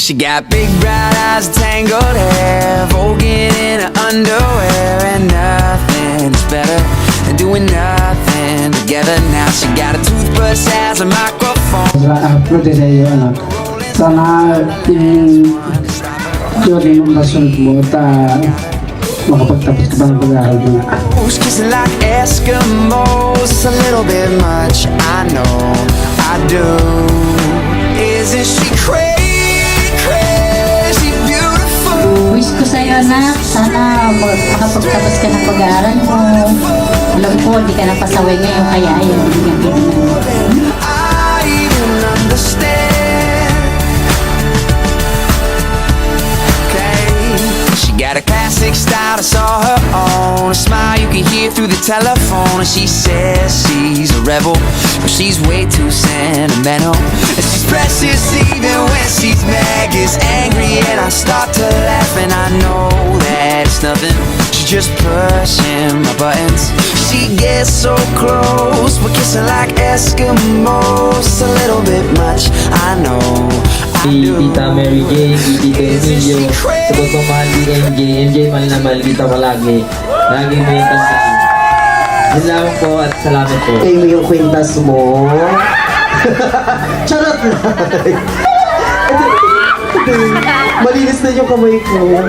She got big brown eyes, tangled hair, voguing in her underwear, and nothing is better than doing nothing together. Now she got a toothbrush as a microphone. Pwede sa iyo, anak. Sana yung yung nasunod mo at makapagtapos ka pa ng pag-aaral mo na. Kissing like Eskimos, a little bit much, I know, I do. Isn't she crazy beautiful? Wish ko sa'yo na sana makapagtapos ka ng pag-aaral mo. Alam ko, hindi ka napasaway ngayon, kaya ayaw bigyan kita ng I even understand. Okay, she got a classic style, I saw her own. A smile you can hear through the telephone. And she says she's a rebel, but she's way too sentimental. And she's precious even when she's mad, gets angry, and I start to laugh. And I know that it's nothing, she's just pushing my buttons. She gets so close, we're kissing like Eskimos. A little bit much, I know, I do. Tita Mary Jane, Tito Emilio, sa totoong mahal ni MJ. MJ, mahal na mahal kita palagi. Lagi mo yung tandaan. Yun lang po at salamat po. Kayo yung kwintas mo. Charot lang. Malinis na yung kamay ko.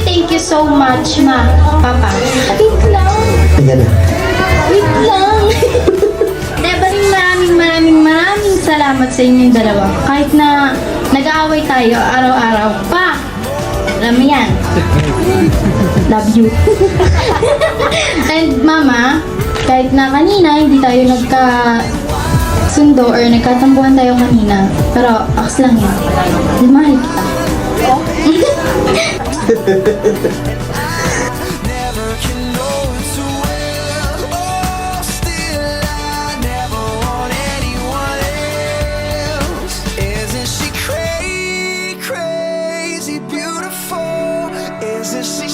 Thank you so much, ma. Papa. Wait lang. Ayan na. Wait lang. Diba rin maraming salamat sa inyong dalawa. Kahit na nag-aaway tayo araw-araw pa. Alam mo yan. Love you. And mama, kahit na kanina hindi tayo nagka-sundo or nagkatambuhan tayo kanina. Pero aks lang yun. Di mahal kita. Never can know too well. Oh, still I never want anyone else. Isn't she crazy beautiful? Isn't she